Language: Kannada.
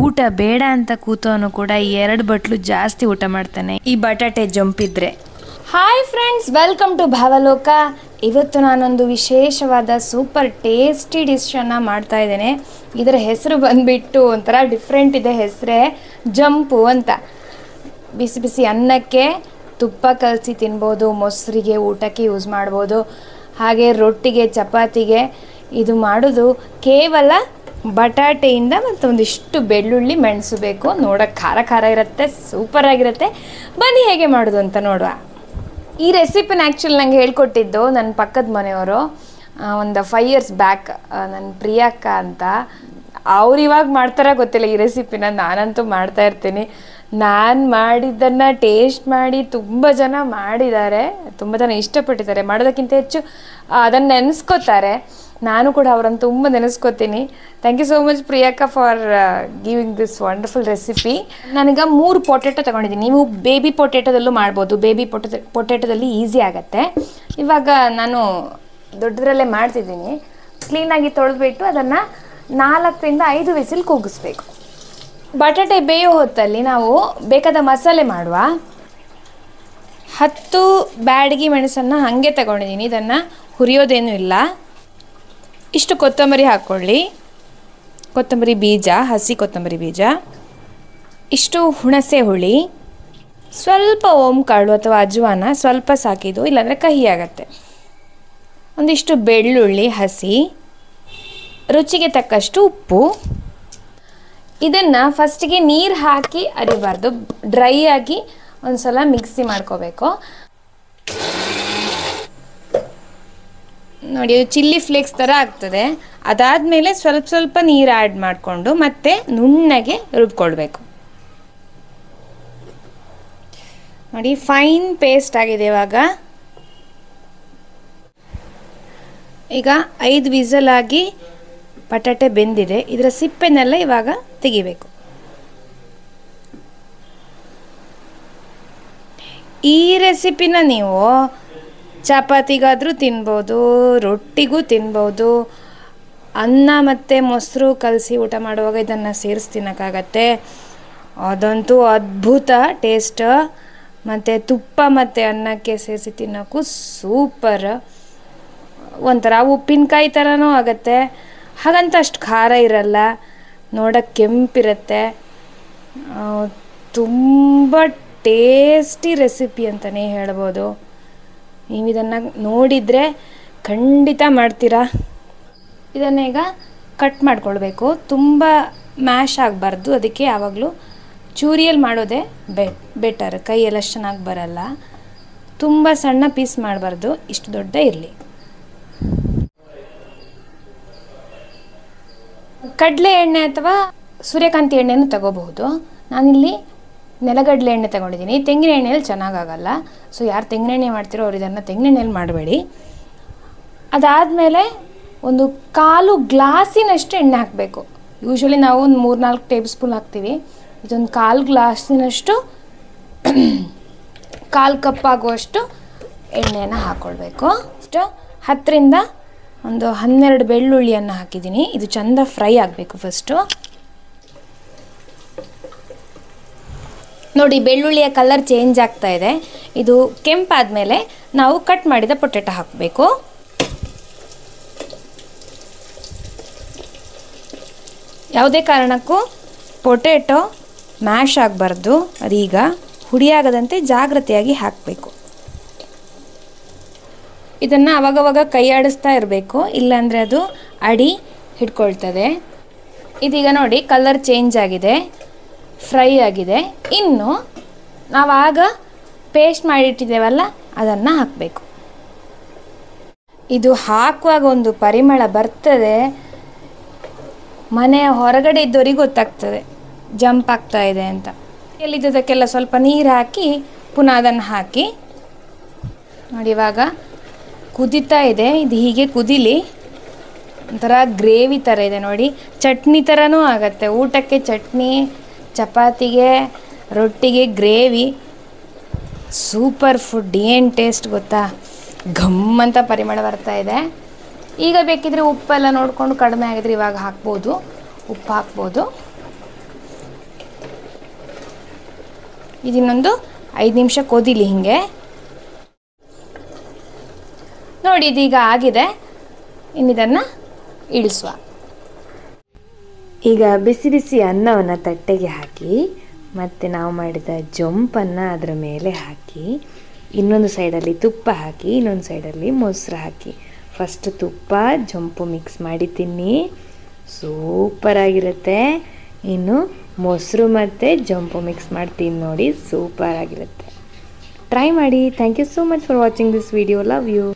ಊಟ ಬೇಡ ಅಂತ ಕೂತವನು ಕೂಡ 2 ಬಟ್ಲು ಜಾಸ್ತಿ ಊಟ ಮಾಡ್ತಾನೆ ಈ ಬಟಾಟೆ ಜಂಪಿದ್ರೆ. Hi friends, welcome to Bhavaloka. ಇವತ್ತು ನಾನೊಂದು ವಿಶೇಷವಾದ ಸೂಪರ್ ಟೇಸ್ಟಿ ಡಿಶನ್ನು ಮಾಡ್ತಾ ಇದ್ದೇನೆ. ಇದರ ಹೆಸರು ಬಂದುಬಿಟ್ಟು ಒಂಥರ ಡಿಫ್ರೆಂಟ್ ಇದೆ. ಹೆಸರೇ ಜಂಪು ಅಂತ. ಬಿಸಿ ಬಿಸಿ ಅನ್ನಕ್ಕೆ ತುಪ್ಪ ಕಲಸಿ ತಿನ್ಬೋದು, ಮೊಸರಿಗೆ ಊಟಕ್ಕೆ ಯೂಸ್ ಮಾಡ್ಬೋದು, ಹಾಗೆ ರೊಟ್ಟಿಗೆ ಚಪಾತಿಗೆ. ಇದು ಮಾಡೋದು ಕೇವಲ ಬಟಾಟೆಯಿಂದ ಮತ್ತು ಒಂದಿಷ್ಟು ಬೆಳ್ಳುಳ್ಳಿ ಮೆಣಸು ಬೇಕು. ನೋಡೋಕ್ಕೆ ಖಾರ ಖಾರ ಇರುತ್ತೆ, ಸೂಪರಾಗಿರುತ್ತೆ. ಬನ್ನಿ ಹೇಗೆ ಮಾಡೋದು ಅಂತ ನೋಡುವ. ಈ ರೆಸಿಪಿನ ಆ್ಯಕ್ಚುಲಿ ನಂಗೆ ಹೇಳ್ಕೊಟ್ಟಿದ್ದು ನನ್ನ ಪಕ್ಕದ ಮನೆಯವರು ಒಂದು 5 years ಬ್ಯಾಕ್. ನನ್ನ ಪ್ರಿಯಕ್ಕ ಅಂತ. ಅವ್ರು ಇವಾಗ ಮಾಡ್ತಾರ ಗೊತ್ತಿಲ್ಲ ಈ ರೆಸಿಪಿನ, ನಾನಂತೂ ಮಾಡ್ತಾ ಇರ್ತೀನಿ. ನಾನು ಮಾಡಿದ್ದನ್ನು ಟೇಸ್ಟ್ ಮಾಡಿ ತುಂಬ ಜನ ಮಾಡಿದ್ದಾರೆ, ತುಂಬ ಜನ ಇಷ್ಟಪಟ್ಟಿದ್ದಾರೆ. ಮಾಡೋದಕ್ಕಿಂತ ಹೆಚ್ಚು ಅದನ್ನು ನೆನೆಸ್ಕೋತಾರೆ. ನಾನು ಕೂಡ ಅವರನ್ನು ತುಂಬ ನೆನೆಸ್ಕೋತೀನಿ. ಥ್ಯಾಂಕ್ ಯು ಸೋ ಮಚ್ ಪ್ರಿಯಕ್ಕ for giving this wonderful recipe. ನನಗೆ 3 ಪೊಟೆಟೊ ತೊಗೊಂಡಿದ್ದೀನಿ. ನೀವು ಬೇಬಿ ಪೊಟೆಟೊದಲ್ಲೂ ಮಾಡ್ಬೋದು. ಬೇಬಿ ಪೊಟೆಟೊದಲ್ಲಿ ಈಸಿ ಆಗುತ್ತೆ. ಇವಾಗ ನಾನು ದೊಡ್ಡದ್ರಲ್ಲೇ ಮಾಡ್ತಿದ್ದೀನಿ. ಕ್ಲೀನಾಗಿ ತೊಳೆದ್ಬಿಟ್ಟು ಅದನ್ನು 4 ರಿಂದ 5 ವಿಸಿಲ್ ಕೂಗಿಸ್ಬೇಕು. ಬಟಾಟೆ ಬೇಯೋ ಹೊತ್ತಲ್ಲಿ ನಾವು ಬೇಕಾದ ಮಸಾಲೆ ಮಾಡುವ. 10 ಬ್ಯಾಡಗಿ ಮೆಣಸನ್ನು ಹಾಗೆ ತಗೊಂಡಿದ್ದೀನಿ. ಇದನ್ನು ಹುರಿಯೋದೇನೂ ಇಲ್ಲ. ಇಷ್ಟು ಕೊತ್ತಂಬರಿ ಹಾಕ್ಕೊಳ್ಳಿ, ಕೊತ್ತಂಬರಿ ಬೀಜ, ಹಸಿ ಕೊತ್ತಂಬರಿ ಬೀಜ. ಇಷ್ಟು ಹುಣಸೆ ಹುಳಿ, ಸ್ವಲ್ಪ ಓಂಕಾಳು ಅಥವಾ ಅಜ್ವಾನ ಸ್ವಲ್ಪ ಸಾಕಿದ್ದು, ಇಲ್ಲಾಂದರೆ ಕಹಿ ಆಗುತ್ತೆ. ಒಂದಿಷ್ಟು ಬೆಳ್ಳುಳ್ಳಿ ಹಸಿ, ರುಚಿಗೆ ತಕ್ಕಷ್ಟು ಉಪ್ಪು. ಇದನ್ನು ಫಸ್ಟಿಗೆ ನೀರು ಹಾಕಿ ಅರಿಬಾರ್ದು, ಡ್ರೈ ಆಗಿ ಒಂದು ಸಲ ಮಿಕ್ಸಿ ಮಾಡ್ಕೋಬೇಕು. ನೋಡಿ, ಅದು ಚಿಲ್ಲಿ ಫ್ಲೇಕ್ಸ್ ಥರ ಆಗ್ತದೆ. ಅದಾದಮೇಲೆ ಸ್ವಲ್ಪ ಸ್ವಲ್ಪ ನೀರು ಆ್ಯಡ್ ಮಾಡಿಕೊಂಡು ಮತ್ತೆ ನುಣ್ಣಗೆ ರುಬ್ಕೊಳ್ಬೇಕು. ನೋಡಿ, ಫೈನ್ ಪೇಸ್ಟ್ ಆಗಿದೆ. ಈಗ 5 ವಿಸಲ್ ಆಗಿ ಬಟಾಟೆ ಬೆಂದಿದೆ. ಇದರ ಸಿಪ್ಪೆನೆಲ್ಲ ಇವಾಗ ತೆಗಿಬೇಕು. ಈ ರೆಸಿಪಿನ ನೀವು ಚಪಾತಿಗಾದರೂ ತಿನ್ಬೋದು, ರೊಟ್ಟಿಗೂ ತಿನ್ಬೋದು. ಅನ್ನ ಮತ್ತು ಮೊಸರು ಕಲಸಿ ಊಟ ಮಾಡುವಾಗ ಇದನ್ನು ಸೇರಿಸಿ ತಿನ್ನೋಕ್ಕಾಗತ್ತೆ. ಅದಂತೂ ಅದ್ಭುತ ಟೇಸ್ಟ್. ಮತ್ತು ತುಪ್ಪ ಮತ್ತು ಅನ್ನಕ್ಕೆ ಸೇರಿಸಿ ತಿನ್ನೋಕ್ಕೂ ಸೂಪರ್. ಒಂಥರ ಉಪ್ಪಿನಕಾಯಿ ಥರನೂ ಆಗುತ್ತೆ. ಹಾಗಂತ ಅಷ್ಟು ಖಾರ ಇರಲ್ಲ, ನೋಡೋಕ್ಕೆ ಕೆಂಪಿರುತ್ತೆ. ತುಂಬ ಟೇಸ್ಟಿ ರೆಸಿಪಿ ಅಂತಲೇ ಹೇಳ್ಬೋದು. ನೀವು ಇದನ್ನು ನೋಡಿದರೆ ಖಂಡಿತ ಮಾಡ್ತೀರಾ. ಇದನ್ನು ಈಗ ಕಟ್ ಮಾಡ್ಕೊಳ್ಬೇಕು. ತುಂಬ ಮ್ಯಾಶ್ ಆಗಬಾರ್ದು, ಅದಕ್ಕೆ ಯಾವಾಗಲೂ ಚೂರಿಯಲ್ಲಿ ಮಾಡೋದೇ ಬೆಟರ್. ಕೈಯೆಲ್ಲ ಚೆನ್ನಾಗಿ ಬರಲ್ಲ. ತುಂಬ ಸಣ್ಣ ಪೀಸ್ ಮಾಡಬಾರ್ದು, ಇಷ್ಟು ದೊಡ್ಡ ಇರಲಿ. ಕಡಲೆ ಎಣ್ಣೆ ಅಥವಾ ಸೂರ್ಯಕಾಂತಿ ಎಣ್ಣೆನೂ ತಗೋಬಹುದು. ನಾನಿಲ್ಲಿ ನೆಲಗಡಲೆ ಎಣ್ಣೆ ತಗೊಂಡಿದ್ದೀನಿ. ತೆಂಗಿನ ಎಣ್ಣೆಯಲ್ಲಿ ಚೆನ್ನಾಗಾಗಲ್ಲ. ಸೊ ಯಾರು ತೆಂಗಿನ ಎಣ್ಣೆ ಮಾಡ್ತಿರೋ ಅವ್ರು ಇದನ್ನು ತೆಂಗಿನ ಎಣ್ಣೆಯಲ್ಲಿ ಮಾಡಬೇಡಿ. ಅದಾದಮೇಲೆ ಒಂದು 1/4 ಗ್ಲಾಸಿನಷ್ಟು ಎಣ್ಣೆ ಹಾಕಬೇಕು. ಯೂಶ್ವಲಿ ನಾವು ಒಂದು 3-4 ಟೇಬಲ್ ಸ್ಪೂನ್ ಹಾಕ್ತೀವಿ. ಇದೊಂದು 1/4 ಗ್ಲಾಸಿನಷ್ಟು 1/4 ಕಪ್ ಆಗುವಷ್ಟು ಎಣ್ಣೆಯನ್ನು ಹಾಕ್ಕೊಳ್ಬೇಕು. ಅಷ್ಟು 10 ರಿಂದ 12 ಬೆಳ್ಳುಳ್ಳಿಯನ್ನು ಹಾಕಿದ್ದೀನಿ. ಇದು ಚೆಂದ ಫ್ರೈ ಆಗಬೇಕು ಫಸ್ಟು. ನೋಡಿ, ಬೆಳ್ಳುಳ್ಳಿಯ ಕಲರ್ ಚೇಂಜ್ ಆಗ್ತಾ ಇದೆ. ಇದು ಕೆಂಪಾದಮೇಲೆ ನಾವು ಕಟ್ ಮಾಡಿದ ಪೊಟೆಟೊ ಹಾಕಬೇಕು. ಯಾವುದೇ ಕಾರಣಕ್ಕೂ ಪೊಟೆಟೊ ಮ್ಯಾಶ್ ಆಗಬಾರ್ದು. ಅದೀಗ ಹುಡಿಯಾಗದಂತೆ ಜಾಗ್ರತೆಯಾಗಿ ಹಾಕಬೇಕು. ಇದನ್ನು ಅವಾಗವಾಗ ಕೈ ಆಡಿಸ್ತಾ ಇರಬೇಕು, ಇಲ್ಲಾಂದರೆ ಅದು ಅಡಿ ಹಿಡ್ಕೊಳ್ತದೆ. ಇದೀಗ ನೋಡಿ ಕಲರ್ ಚೇಂಜ್ ಆಗಿದೆ, ಫ್ರೈ ಆಗಿದೆ. ಇನ್ನು ನಾವಾಗ ಪೇಸ್ಟ್ ಮಾಡಿಟ್ಟಿದ್ದೇವಲ್ಲ ಅದನ್ನು ಹಾಕಬೇಕು. ಇದು ಹಾಕುವಾಗ ಒಂದು ಪರಿಮಳ ಬರ್ತದೆ. ಮನೆಯ ಹೊರಗಡೆ ಇದ್ದವರಿಗೆ ಗೊತ್ತಾಗ್ತದೆ ಜಂಪ್ ಆಗ್ತಾ ಇದೆ ಅಂತ. ಎಲ್ಲಿದ್ದದಕ್ಕೆಲ್ಲ ಸ್ವಲ್ಪ ನೀರು ಹಾಕಿ ಪುನಃ ಅದನ್ನು ಹಾಕಿ ನೋಡಿ. ಇವಾಗ ಕುದೀತಾ ಇದೆ. ಇದು ಹೀಗೆ ಕುದೀಲಿ. ಒಂಥರ ಗ್ರೇವಿ ಥರ ಇದೆ ನೋಡಿ, ಚಟ್ನಿ ಥರನೂ ಆಗುತ್ತೆ. ಊಟಕ್ಕೆ ಚಟ್ನಿ, ಚಪಾತಿಗೆ, ರೊಟ್ಟಿಗೆ ಗ್ರೇವಿ, ಸೂಪರ್ ಫುಡ್. ಏನು ಟೇಸ್ಟ್ ಗೊತ್ತಾ, ಘಮ್ ಅಂತ ಪರಿಮಳ ಬರ್ತಾ ಇದೆ. ಈಗ ಬೇಕಿದ್ರೆ ಉಪ್ಪೆಲ್ಲ ನೋಡಿಕೊಂಡು ಕಡಿಮೆ ಆಗಿದ್ರೆ ಇವಾಗ ಹಾಕ್ಬೋದು, ಉಪ್ಪು ಹಾಕ್ಬೋದು. ಇದನ್ನೊಂದು 5 ನಿಮಿಷ ಕೊದಿಲಿ ಹಿಂಗೆ. ನೋಡಿ ಇದೀಗ ಆಗಿದೆ, ಇನ್ನಿದನ್ನು ಇಳಿಸುವ. ಈಗ ಬಿಸಿ ಬಿಸಿ ಅನ್ನವನ್ನು ತಟ್ಟೆಗೆ ಹಾಕಿ ಮತ್ತು ನಾವು ಮಾಡಿದ ಜೊಂಪನ್ನು ಅದರ ಮೇಲೆ ಹಾಕಿ, ಇನ್ನೊಂದು ಸೈಡಲ್ಲಿ ತುಪ್ಪ ಹಾಕಿ, ಇನ್ನೊಂದು ಸೈಡಲ್ಲಿ ಮೊಸರು ಹಾಕಿ, ಫಸ್ಟ್ ತುಪ್ಪ ಜೊಂಪು ಮಿಕ್ಸ್ ಮಾಡಿ ತಿನ್ನಿ, ಸೂಪರಾಗಿರುತ್ತೆ. ಇನ್ನು ಮೊಸರು ಮತ್ತು ಜೊಂಪು ಮಿಕ್ಸ್ ಮಾಡಿ ತಿಂದು ನೋಡಿ, ಸೂಪರಾಗಿರುತ್ತೆ. ಟ್ರೈ ಮಾಡಿ. Thank you so much for watching this video. Love you.